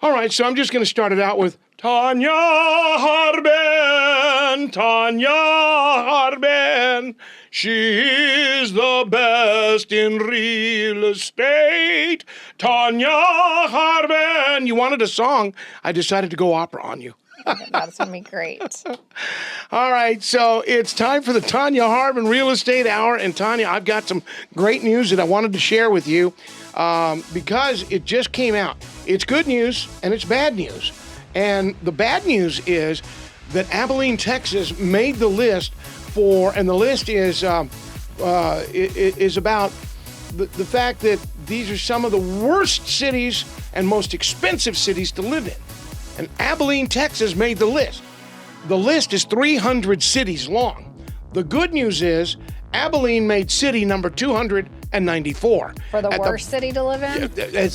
All right, so I'm just going to start it out with Tonya Harbin, Tonya Harbin. She's the best in real estate. Tonya Harbin. You wanted a song. I decided to go opera on you. That's going to be great. All right, so it's time for the Tonya Harbin Real Estate Hour. And Tonya, I've got some great news that I wanted to share with you because it just came out. It's good news and it's bad news. And the bad news is that Abilene, Texas made the list and the list is about the fact that these are some of the worst cities and most expensive cities to live in. And Abilene, Texas made the list. The list is 300 cities long. The good news is Abilene made city number 294. For the worst city to live in?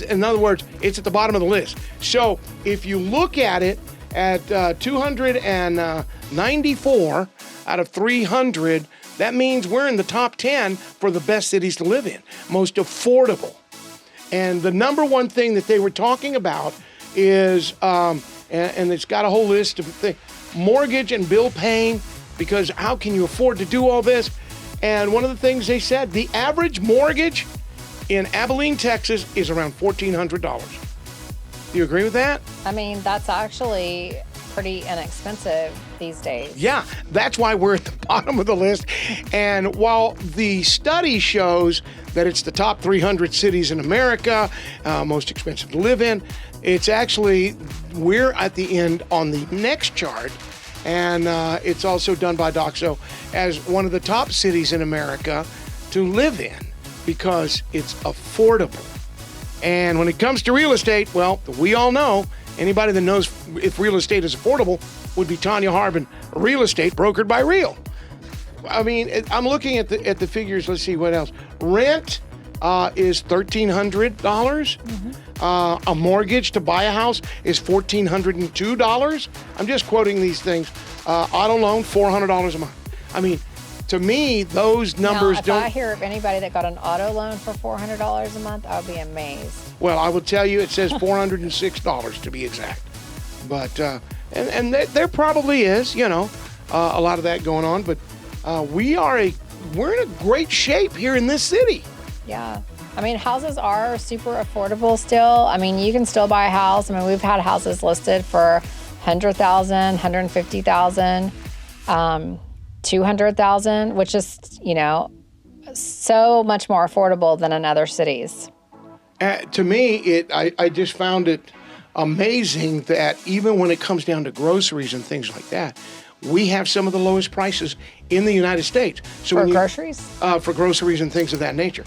In other words, it's at the bottom of the list. So if you look at it at 294 out of 300, that means we're in the top 10 for the best cities to live in, most affordable. And the number one thing that they were talking about is, and it's got a whole list of things, mortgage and bill paying, because how can you afford to do all this? And one of the things they said, the average mortgage in Abilene, Texas is around $1,400. Do you agree with that? I mean, that's actually pretty inexpensive these days. Yeah, that's why we're at the bottom of the list. And while the study shows that it's the top 300 cities in America, most expensive to live in, it's actually, we're at the end on the next chart. And it's also done by Doxo as one of the top cities in America to live in because it's affordable. And when it comes to real estate, well, we all know, anybody that knows if real estate is affordable would be Tonya Harbin, real estate brokered by Real. I mean, I'm looking at the figures. Let's see what else. Rent is $1,300. Mm-hmm. A mortgage to buy a house is $1,402. I'm just quoting these things. Auto loan, $400 a month. I mean, to me, those numbers if don't. I hear of anybody that got an auto loan for $400 a month, I would be amazed. Well, I will tell you, it says $406 to be exact. But and there probably is, a lot of that going on. But we're in a great shape here in this city. Yeah. I mean, houses are super affordable still. I mean, you can still buy a house. I mean, we've had houses listed for $100,000, $150,000, $200,000, which is, so much more affordable than in other cities. To me, I just found it amazing that even when it comes down to groceries and things like that, we have some of the lowest prices in the United States. So for groceries? For groceries and things of that nature.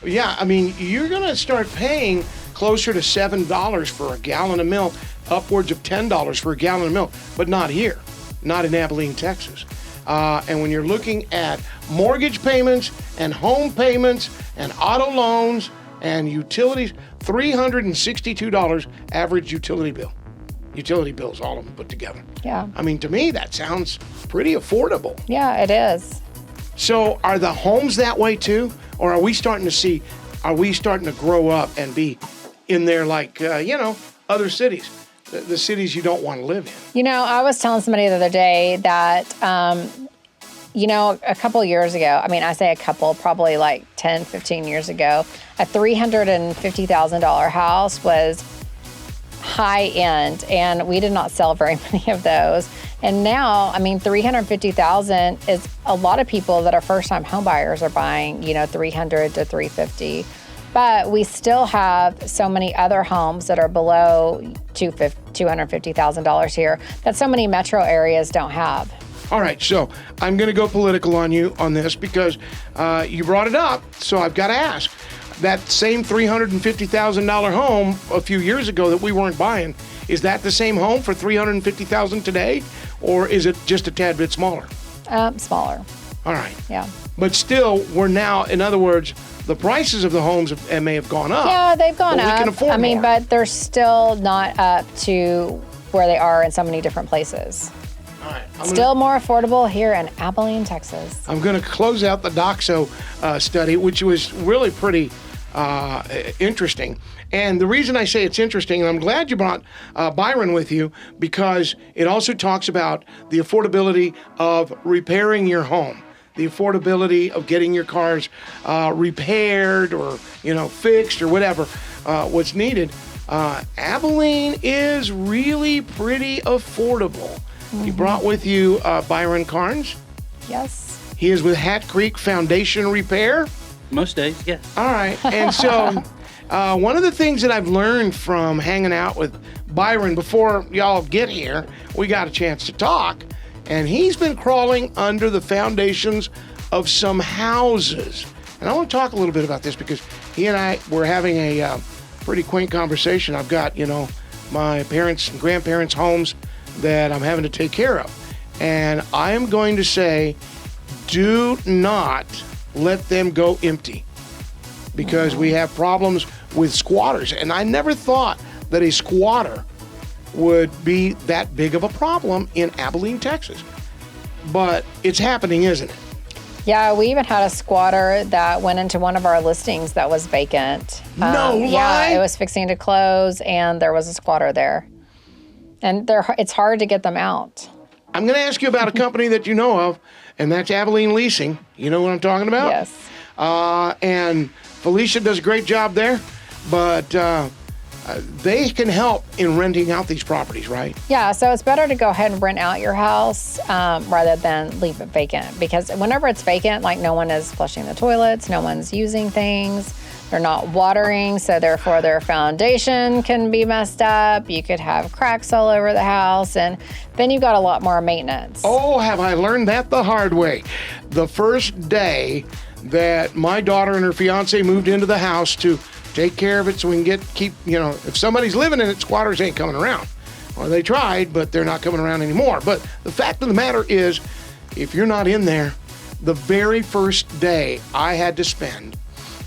Yeah, I mean, you're going to start paying closer to $7 for a gallon of milk, upwards of $10 for a gallon of milk, but not here, not in Abilene, Texas. And when you're looking at mortgage payments and home payments and auto loans and utilities, $362 average utility bill. Utility bills, all of them put together. Yeah. I mean, to me, that sounds pretty affordable. Yeah, it is. So are the homes that way too? Or are we starting to grow up and be in there like, other cities, the cities you don't want to live in? I was telling somebody the other day that, a couple years ago, I mean, I say a couple, probably like 10, 15 years ago, a $350,000 house was high end, and we did not sell very many of those. And now, I mean, $350,000 is a lot of people that are first-time home buyers are buying, $300,000 to $350,000. But we still have so many other homes that are below $250,000 here that so many metro areas don't have. All right, so I'm going to go political on you on this because you brought it up, so I've got to ask. That same $350,000 home a few years ago that we weren't buying, is that the same home for $350,000 today, or is it just a tad bit smaller? Smaller. All right. Yeah. But still, we're now, in other words, the prices of the homes may have gone up. Yeah, they've gone up. We can afford more. But they're still not up to where they are in so many different places. All right. Still more affordable here in Abilene, Texas. I'm going to close out the Doxo study, which was really pretty interesting. And the reason I say it's interesting, and I'm glad you brought Byron with you, because it also talks about the affordability of repairing your home, the affordability of getting your cars repaired or, fixed or whatever what's needed. Abilene is really pretty affordable. You brought with you Byron Karnes. Yes. He is with Hat Creek Foundation Repair. Most days, yes. All right. And so one of the things that I've learned from hanging out with Byron before y'all get here, we got a chance to talk, and he's been crawling under the foundations of some houses. And I want to talk a little bit about this because he and I were having a pretty quaint conversation. I've got, my parents' and grandparents' homes that I'm having to take care of. And I am going to say, do not let them go empty, because we have problems with squatters. And I never thought that a squatter would be that big of a problem in Abilene, Texas. But it's happening, isn't it? Yeah, we even had a squatter that went into one of our listings that was vacant. No lie? Yeah, it was fixing to close, and there was a squatter there. And it's hard to get them out. I'm going to ask you about a company that you know of, and that's Abilene Leasing. You know what I'm talking about? Yes. And Felicia does a great job there, but they can help in renting out these properties, right? Yeah, so it's better to go ahead and rent out your house rather than leave it vacant, because whenever it's vacant, like no one is flushing the toilets, no one's using things, they're not watering, so therefore their foundation can be messed up. You could have cracks all over the house, and then you've got a lot more maintenance. Oh, have I learned that the hard way. The first day that my daughter and her fiance moved into the house to take care of it so we can keep, if somebody's living in it, squatters ain't coming around. Or they tried, but they're not coming around anymore. But the fact of the matter is, if you're not in there, the very first day I had to spend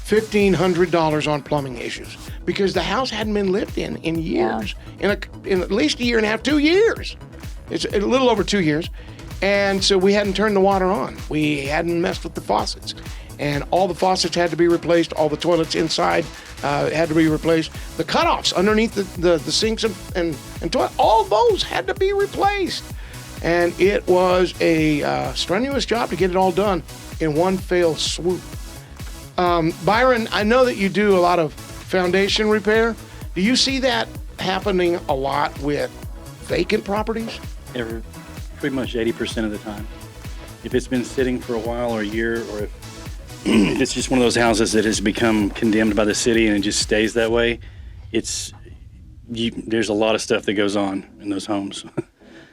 $1,500 on plumbing issues because the house hadn't been lived in years, in at least a year and a half, 2 years. It's a little over 2 years. And so we hadn't turned the water on. We hadn't messed with the faucets. And all the faucets had to be replaced. All the toilets inside had to be replaced. The cutoffs underneath the sinks and toilet, all those had to be replaced. And it was a strenuous job to get it all done in one fell swoop. Byron, I know that you do a lot of foundation repair. Do you see that happening a lot with vacant properties? Pretty much 80% of the time. If it's been sitting for a while or a year, or if it's just one of those houses that has become condemned by the city and it just stays that way, there's a lot of stuff that goes on in those homes.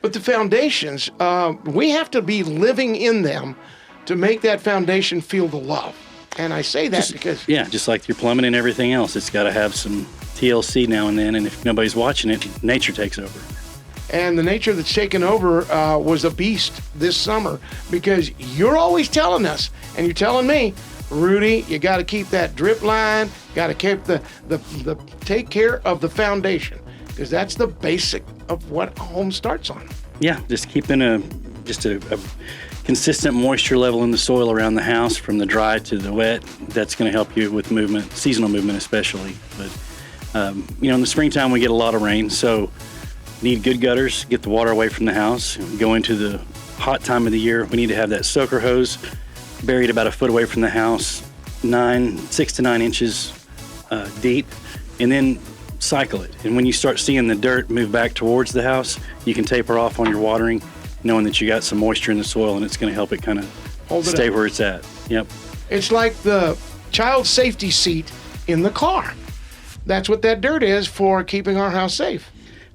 But the foundations, we have to be living in them to make that foundation feel the love. And I say that because... Yeah, just like your plumbing and everything else, it's got to have some TLC now and then, and if nobody's watching it, nature takes over. And the nature that's taken over was a beast this summer, because you're always telling us, and you're telling me, Rudy, you got to keep that drip line, got to keep the take care of the foundation, because that's the basic of what a home starts on. Yeah, just keeping a consistent moisture level in the soil around the house from the dry to the wet. That's going to help you with movement, seasonal movement especially. But in the springtime we get a lot of rain, so need good gutters, get the water away from the house. Go into the hot time of the year, we need to have that soaker hose buried about a foot away from the house, 6 to 9 inches deep, and then cycle it. And when you start seeing the dirt move back towards the house, you can taper off on your watering, knowing that you got some moisture in the soil, and it's going to help it kind of stay where it's at. Yep. It's like the child safety seat in the car. That's what that dirt is for keeping our house safe.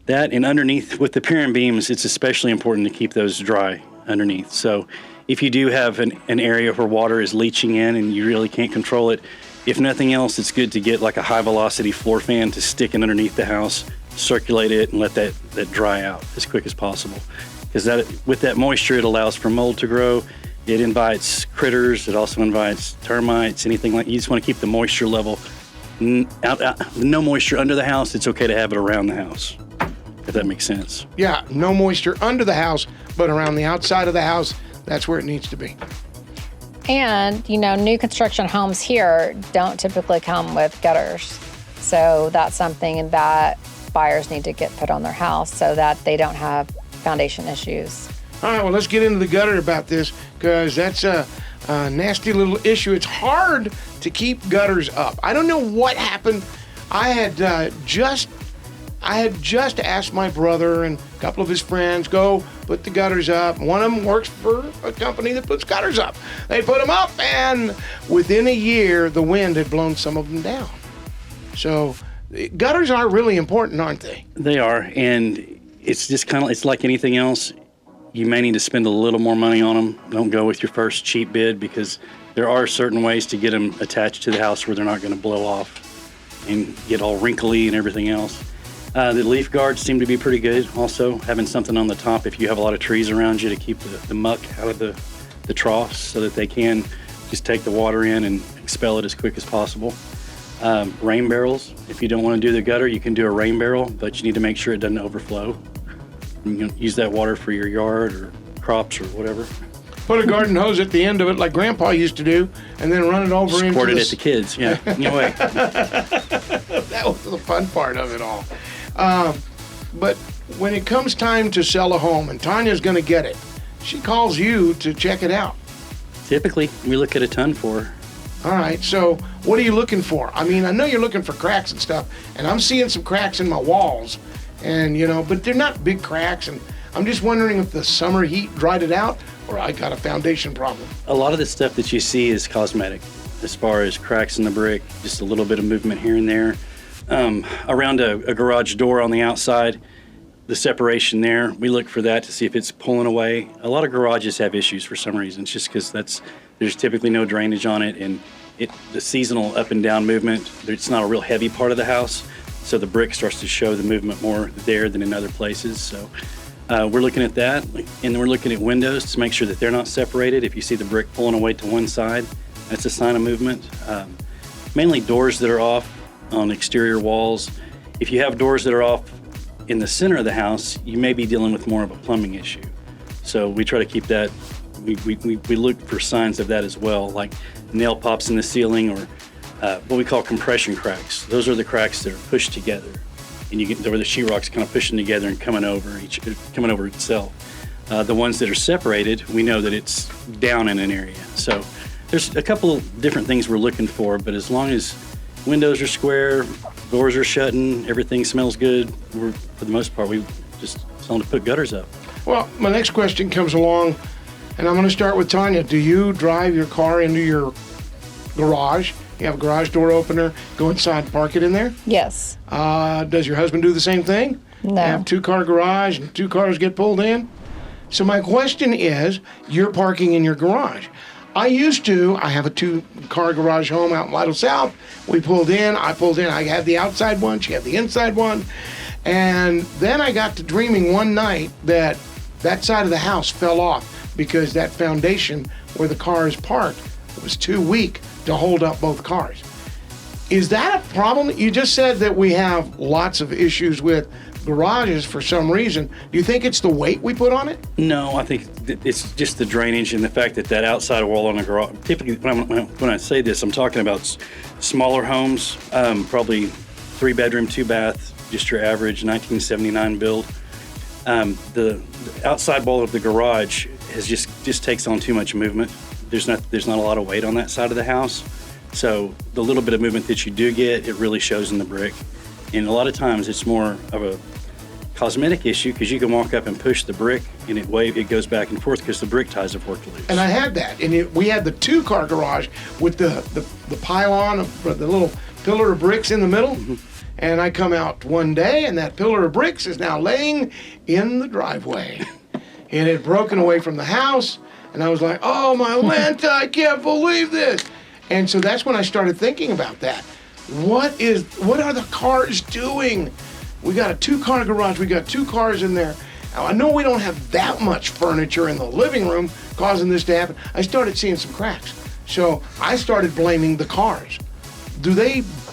That, and underneath with the pier and beams, it's especially important to keep those dry underneath. So if you do have an area where water is leaching in and you really can't control it, if nothing else, it's good to get like a high velocity floor fan to stick in underneath the house, circulate it, and let that dry out as quick as possible. Because with that moisture, it allows for mold to grow. It invites critters. It also invites termites, anything like. You just want to keep the moisture level no moisture under the house. It's okay to have it around the house, if that makes sense. Yeah, no moisture under the house, but around the outside of the house, that's where it needs to be. And, new construction homes here don't typically come with gutters. So that's something that buyers need to get put on their house so that they don't have foundation issues. All right, well, let's get into the gutter about this, because that's a nasty little issue. It's hard to keep gutters up. I don't know what happened. I had just asked my brother and a couple of his friends, go put the gutters up. One of them works for a company that puts gutters up. They put them up, and within a year, the wind had blown some of them down. So gutters are really important, aren't they? They are, and it's just it's like anything else. You may need to spend a little more money on them. Don't go with your first cheap bid, because there are certain ways to get them attached to the house where they're not going to blow off and get all wrinkly and everything else. The leaf guards seem to be pretty good. Also, having something on the top if you have a lot of trees around you to keep the muck out of the troughs, so that they can just take the water in and expel it as quick as possible. Rain barrels. If you don't want to do the gutter, you can do a rain barrel, but you need to make sure it doesn't overflow. You can use that water for your yard or crops or whatever. Put a garden hose at the end of it like Grandpa used to do, and then run it over into Squirt it at the kids, yeah. Anyway. That was the fun part of it all. But when it comes time to sell a home, and Tonya's going to get it, she calls you to check it out. Typically, we look at a ton for her. All right, so what are you looking for? I mean, I know you're looking for cracks and stuff, and I'm seeing some cracks in my walls, and but they're not big cracks, and I'm just wondering if the summer heat dried it out, or I got a foundation problem. A lot of the stuff that you see is cosmetic, as far as cracks in the brick, just a little bit of movement here and there. Around a garage door on the outside, the separation there, we look for that to see if it's pulling away. A lot of garages have issues for some reason. It's just because there's typically no drainage on it, and the seasonal up and down movement, it's not a real heavy part of the house, so the brick starts to show the movement more there than in other places. So we're looking at that, and we're looking at windows to make sure that they're not separated. If you see the brick pulling away to one side, that's a sign of movement. Mainly doors that are off on exterior walls. If you have doors that are off in the center of the house, you may be dealing with more of a plumbing issue. So we try to keep that, we look for signs of that as well, like nail pops in the ceiling, or what we call compression cracks. Those are the cracks that are pushed together, and you get where the sheetrock's kind of pushing together and coming over itself. The ones that are separated, we know that it's down in an area. So there's a couple of different things we're looking for, but as long as windows are square, doors are shutting, everything smells good, for the most part, we just tell them to put gutters up. Well, my next question comes along, and I'm going to start with Tonya. Do you drive your car into your garage? You have a garage door opener, go inside and park it in there? Yes. Does your husband do the same thing? No. Have two-car garage and two cars get pulled in? So my question is, you're parking in your garage. I have a two-car garage home out in Lytle South. We pulled in, I had the outside one, she had the inside one. And then I got to dreaming one night that side of the house fell off because that foundation where the car is parked was too weak to hold up both cars. Is that a problem? You just said that we have lots of issues with garages for some reason. Do you think it's the weight we put on it? No, I think it's just the drainage and the fact that outside wall on a garage. Typically, when I say this, I'm talking about smaller homes, probably 3-bedroom, 2-bath, just your average 1979 build. The outside wall of the garage just takes on too much movement. There's not a lot of weight on that side of the house, so the little bit of movement that you do get, it really shows in the brick. And a lot of times it's more of a cosmetic issue, because you can walk up and push the brick and it goes back and forth because the brick ties have worked loose. And I had that, and we had the two-car garage with the pylon of the little pillar of bricks in the middle. Mm-hmm. And I come out one day, and that pillar of bricks is now laying in the driveway. It had broken away from the house, and I was like, oh my Lanta, I can't believe this. And so that's when I started thinking about that. What are the cars doing? We got a two-car garage, we got two cars in there. Now, I know we don't have that much furniture in the living room causing this to happen. I started seeing some cracks. So I started blaming the cars.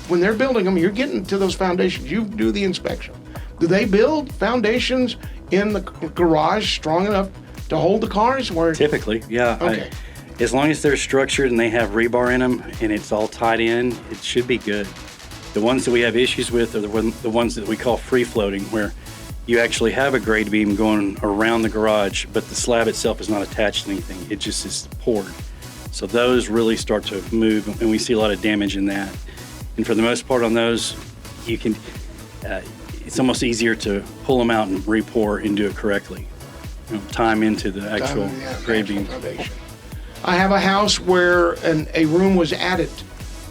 When they're building them, you're getting to those foundations, you do the inspection. Do they build foundations in the garage strong enough to hold the cars? Typically, yeah. Okay. As long as they're structured and they have rebar in them and it's all tied in, it should be good. The ones that we have issues with are the ones that we call free floating, where you actually have a grade beam going around the garage, but the slab itself is not attached to anything. It just is poured. So those really start to move, and we see a lot of damage in that. And for the most part on those, you can, it's almost easier to pull them out and re-pour and do it correctly. Time into the actual grade beam. Foundation. I have a house where a room was added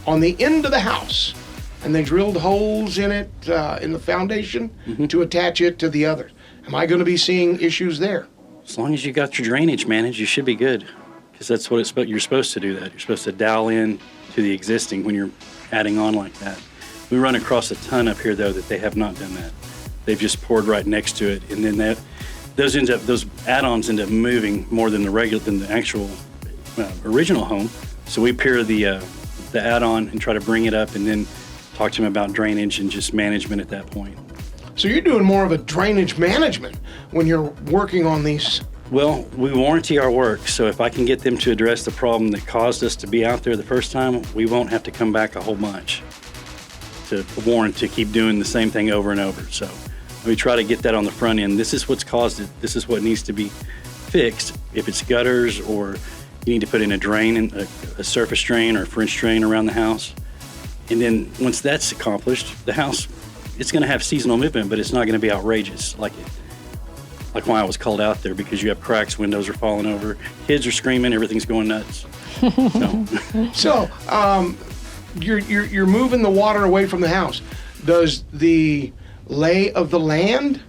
on the end of the house, and they drilled holes in it, in the foundation, to attach it to the others. Am I going to be seeing issues there? As long as you got your drainage managed, you should be good, because that's what you're supposed to do. That you're supposed to dial in to the existing when you're adding on like that. We run across a ton up here though that they have not done that. They've just poured right next to it, and then those add-ons end up moving more than the actual original home. So we pair the add-on and try to bring it up, and then talk to them about drainage and just management at that point. So you're doing more of a drainage management when you're working on these. Well, we warranty our work, so if I can get them to address the problem that caused us to be out there the first time, we won't have to come back a whole bunch to keep doing the same thing over and over. So we try to get that on the front end. This is what's caused it. This is what needs to be fixed. If it's gutters, or you need to put in a drain, a surface drain or a French drain around the house. And then once that's accomplished, the house, it's going to have seasonal movement, but it's not going to be outrageous like why I was called out there, because you have cracks, windows are falling over, kids are screaming, everything's going nuts. So you're moving the water away from the house. Does the lay of the land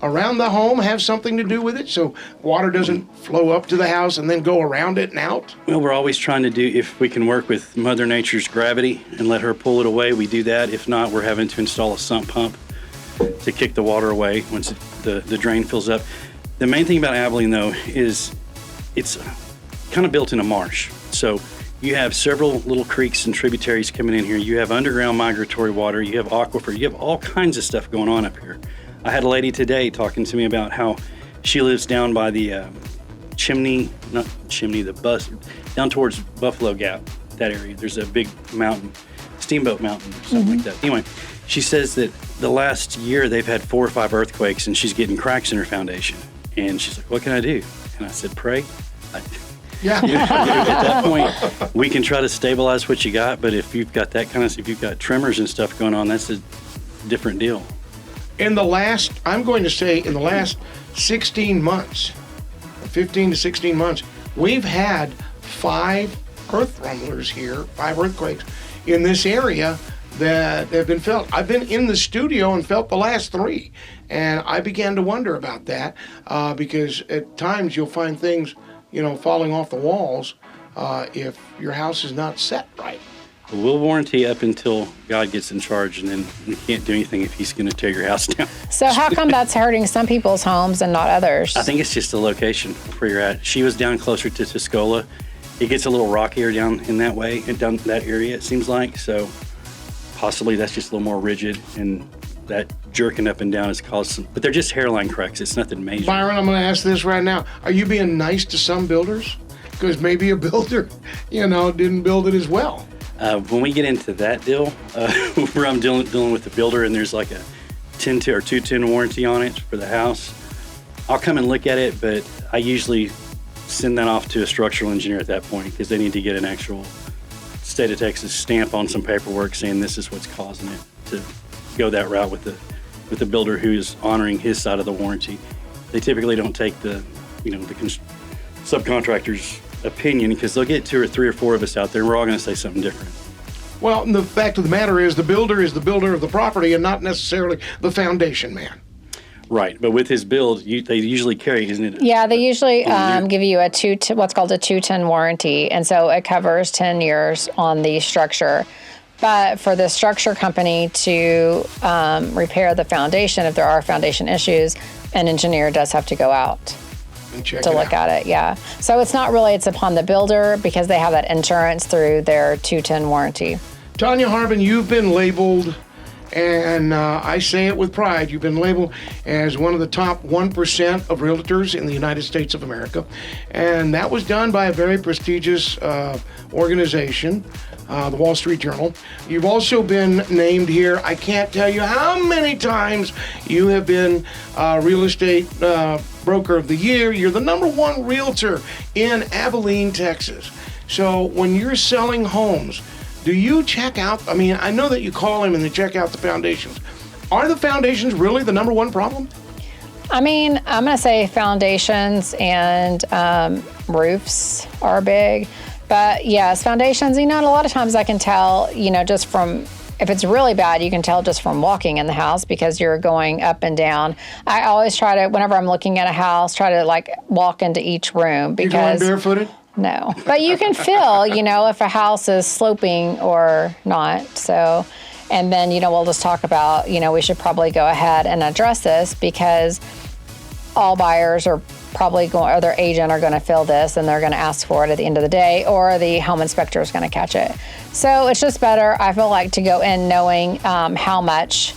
around the home have something to do with it, so water doesn't flow up to the house and then go around it and out? Well, we're always trying to do, if we can work with Mother Nature's gravity and let her pull it away, we do that. If not, we're having to install a sump pump to kick the water away once the drain fills up. The main thing about Abilene, though, is it's kind of built in a marsh. So you have several little creeks and tributaries coming in here. You have underground migratory water. You have aquifer. You have all kinds of stuff going on up here. I had a lady today talking to me about how she lives down by the down towards Buffalo Gap, that area. There's a big mountain, Steamboat Mountain or something like that. Anyway, she says that the last year they've had 4 or 5 earthquakes, and she's getting cracks in her foundation. And she's like, what can I do? And I said, pray. Yeah. At that point, we can try to stabilize what you got, but if you've got if you've got tremors and stuff going on, that's a different deal. In the last 16 months, 15 to 16 months, we've had 5 earth rumblers here, 5 earthquakes in this area that have been felt. I've been in the studio and felt the last 3, and I began to wonder about that because at times you'll find things, falling off the walls if your house is not set right. We'll warranty up until God gets in charge, and then we can't do anything if he's going to tear your house down. So how come that's hurting some people's homes and not others? I think it's just the location where you're at. She was down closer to Tuscola. It gets a little rockier down in that way, and down that area, it seems like. So possibly that's just a little more rigid, and that jerking up and down has caused some, but they're just hairline cracks. It's nothing major. Byron, I'm going to ask this right now. Are you being nice to some builders? Because maybe a builder, didn't build it as well. When we get into that deal, where I'm dealing with the builder and there's like a 10 or 210 warranty on it for the house, I'll come and look at it, but I usually send that off to a structural engineer at that point, because they need to get an actual state of Texas stamp on some paperwork saying this is what's causing it, to go that route with the builder who's honoring his side of the warranty. They typically don't take the subcontractor's opinion, because they'll get 2 or 3 or 4 of us out there and we're all going to say something different. Well, the fact of the matter is the builder of the property and not necessarily the foundation man. Right, but with his build, they usually carry, isn't it? Yeah, they usually give you what's called a 210 warranty, and so it covers 10 years on the structure. But for the structure company to repair the foundation, if there are foundation issues, an engineer does have to go out to look at it. Yeah. So it's upon the builder, because they have that insurance through their 210 warranty. Tonya Harbin, you've been labeled And I say it with pride. You've been labeled as one of the top 1% of realtors in the United States of America. And that was done by a very prestigious organization, the Wall Street Journal. You've also been named here. I can't tell you how many times you have been real estate broker of the year. You're the #1 realtor in Abilene, Texas. So when you're selling homes, do you check out, I mean, I know that you call them and they check out the foundations. Are the foundations really the #1 problem? I mean, I'm going to say foundations and roofs are big. But yes, foundations, and a lot of times I can tell, just from, if it's really bad, you can tell just from walking in the house because you're going up and down. I always try to, whenever I'm looking at a house, try to walk into each room because... You're going barefooted? No, but you can feel, if a house is sloping or not. So, and then, we'll just talk about, we should probably go ahead and address this because all buyers are probably going, or their agent are going to feel this and they're going to ask for it at the end of the day, or the home inspector is going to catch it. So it's just better, I feel like, to go in knowing how much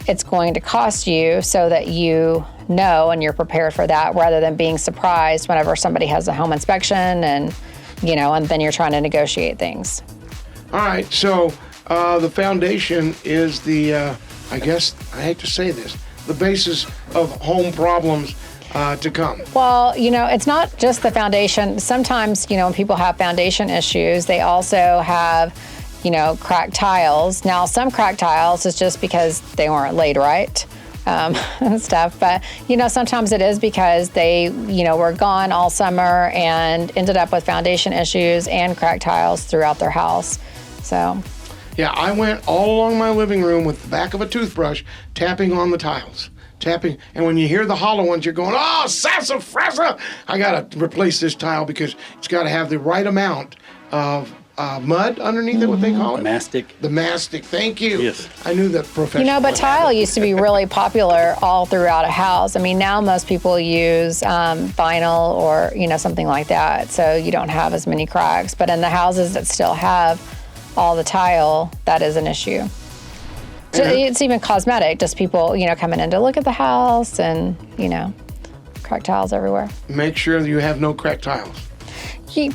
it's going to cost you so that you know and you're prepared for that, rather than being surprised whenever somebody has a home inspection and then you're trying to negotiate things. All right, so the foundation is the, I guess, I hate to say this, the basis of home problems to come. Well, it's not just the foundation. Sometimes, when people have foundation issues, they also have, cracked tiles. Now, some cracked tiles is just because they weren't laid right. And stuff. But, sometimes it is because they, were gone all summer and ended up with foundation issues and cracked tiles throughout their house. So. Yeah, I went all along my living room with the back of a toothbrush, tapping on the tiles. Tapping, and when you hear the hollow ones, you're going, oh, sassafrasa! I got to replace this tile because it's got to have the right amount of mud underneath it, what they call it? Mastic. The mastic, thank you. Yes. I knew that professional. But tile used to be really popular all throughout a house. I mean, now most people use vinyl or, something like that, so you don't have as many cracks. But in the houses that still have all the tile, that is an issue. So it's even cosmetic, just people, coming in to look at the house and, cracked tiles everywhere. Make sure that you have no cracked tiles.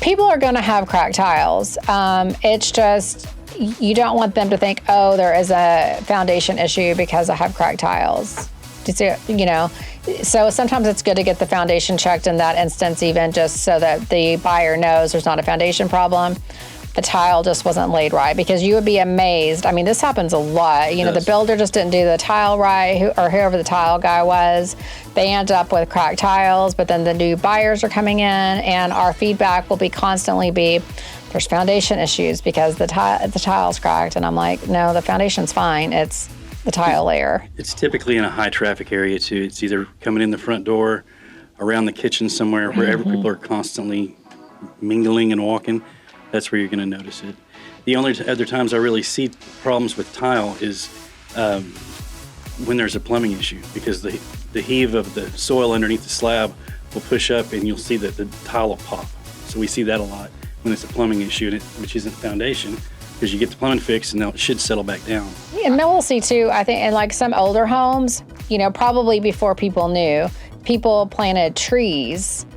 People are going to have cracked tiles. It's just, you don't want them to think, oh, there is a foundation issue because I have cracked tiles. So sometimes it's good to get the foundation checked in that instance, even just so that the buyer knows there's not a foundation problem. The tile just wasn't laid right, because you would be amazed. I mean, this happens a lot. The builder just didn't do the tile right, or whoever the tile guy was. They ended up with cracked tiles, but then the new buyers are coming in, and our feedback will constantly be, there's foundation issues because the tile's cracked. And I'm like, no, the foundation's fine. It's the tile layer. It's typically in a high traffic area too. It's either coming in the front door, around the kitchen somewhere, wherever people are constantly mingling and walking. That's where you're going to notice it. The only other times I really see problems with tile is when there's a plumbing issue, because the heave of the soil underneath the slab will push up and you'll see that the tile will pop. So we see that a lot when it's a plumbing issue, which isn't foundation, because you get the plumbing fixed and then it should settle back down. And then we'll see too, I think, in some older homes, probably before people knew, people planted trees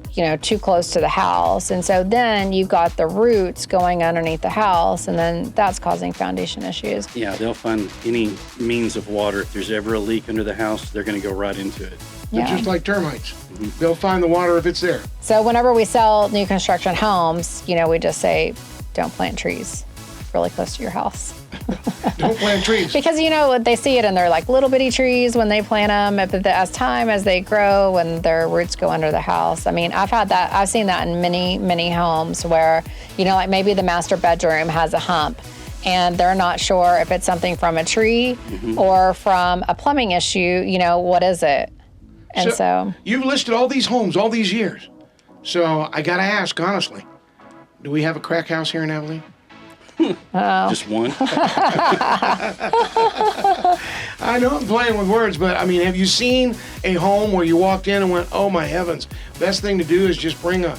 too close to the house. And so then you've got the roots going underneath the house, and then that's causing foundation issues. Yeah, they'll find any means of water. If there's ever a leak under the house, they're going to go right into it. They're just like termites. They'll find the water if it's there. So whenever we sell new construction homes, we just say, don't plant trees really close to your house. Don't plant trees. Because, they see it and they're like little bitty trees when they plant them. As they grow, when their roots go under the house. I mean, I've seen that in many, many homes where, maybe the master bedroom has a hump and they're not sure if it's something from a tree or from a plumbing issue, what is it? And so you've listed all these homes all these years. So I got to ask, honestly, do we have a crack house here in Abilene? Just one. I know I'm playing with words, but I mean, have you seen a home where you walked in and went, oh my heavens, best thing to do is just bring a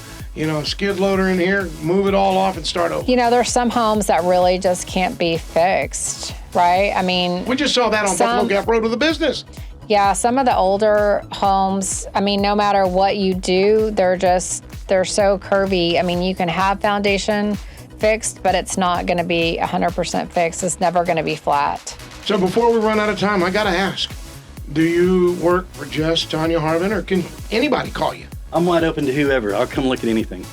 skid loader in here, move it all off and start over. There's some homes that really just can't be fixed, right? I mean, We just saw that on Buffalo Gap Road to the Business. yeah, some of the older homes, I mean, no matter what you do, they're so curvy. I mean, you can have foundation fixed, but it's not going to be 100% fixed. It's never going to be flat. So before we run out of time, I got to ask, do you work for just Tonya Harbin, or can anybody call you? I'm wide open to whoever. I'll come look at anything.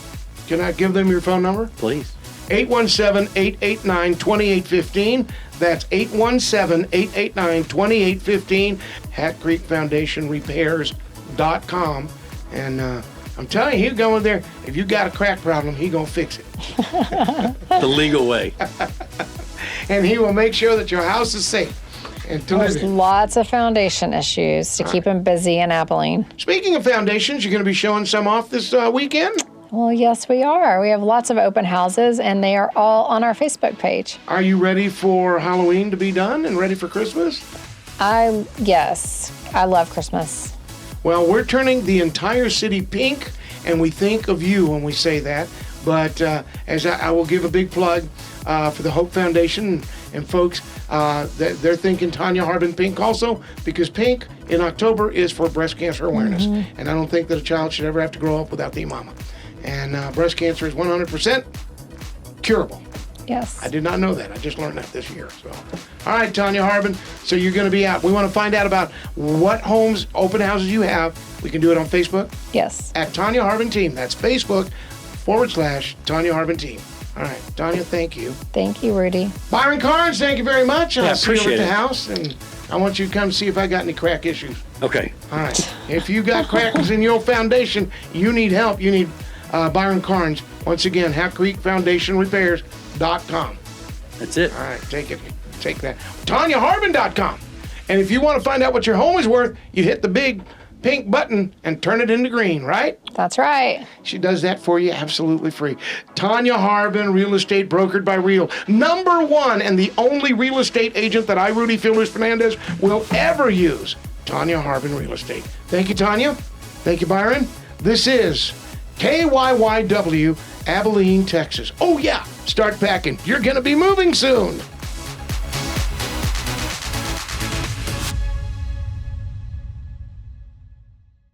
Can I give them your phone number? Please. 817-889-2815. That's 817-889-2815. Hat Creek Foundation Repairs.com. And I'm telling you, he'll go in there. If you got a crack problem, he gonna fix it. The legal way. And he will make sure that your house is safe. And to live There's in. lots of foundation issues to keep them busy in Abilene. Speaking of foundations, you're going to be showing some off this weekend? Well, yes, we are. We have lots of open houses, and they are all on our Facebook page. Are you ready for Halloween to be done and ready for Christmas? Yes, I love Christmas. Well, we're turning the entire city pink, and we think of you when we say that. But as I will give a big plug for the Hope Foundation and folks, they're thinking Tonya Harbin pink also, because pink in October is for breast cancer awareness. Mm-hmm. And I don't think that a child should ever have to grow up without their mama. And breast cancer is 100% curable. Yes. I did not know that. I just learned that this year. So, all right, Tonya Harbin. So you're going to be out. We want to find out about what homes, open houses you have. We can do it on Facebook Yes. at Tonya Harbin Team. That's Facebook.com/Tonya Harbin Team. All right, Tonya, thank you. Thank you, Rudy. Byron Karnes, thank you very much. Yeah, I'll see you over at appreciate the it. house, and I want you to come see if I got any crack issues. Okay. All right. If you got crackers in your foundation, you need help. You need Byron Karnes. Once again, Hat Creek Foundation Repairs.com. That's it. All right, take that. TonyaHarbin.com. And if you want to find out what your home is worth, you hit the big pink button and turn it into green, right? That's right. She does that for you absolutely free. Tonya Harbin, real estate brokered by Real. #1 and the only real estate agent that I, Rudy Fielders Fernandez, will ever use. Tonya Harbin Real Estate. Thank you, Tonya. Thank you, Byron. This is KYYW, Abilene, Texas. Oh, yeah. Start packing. You're going to be moving soon.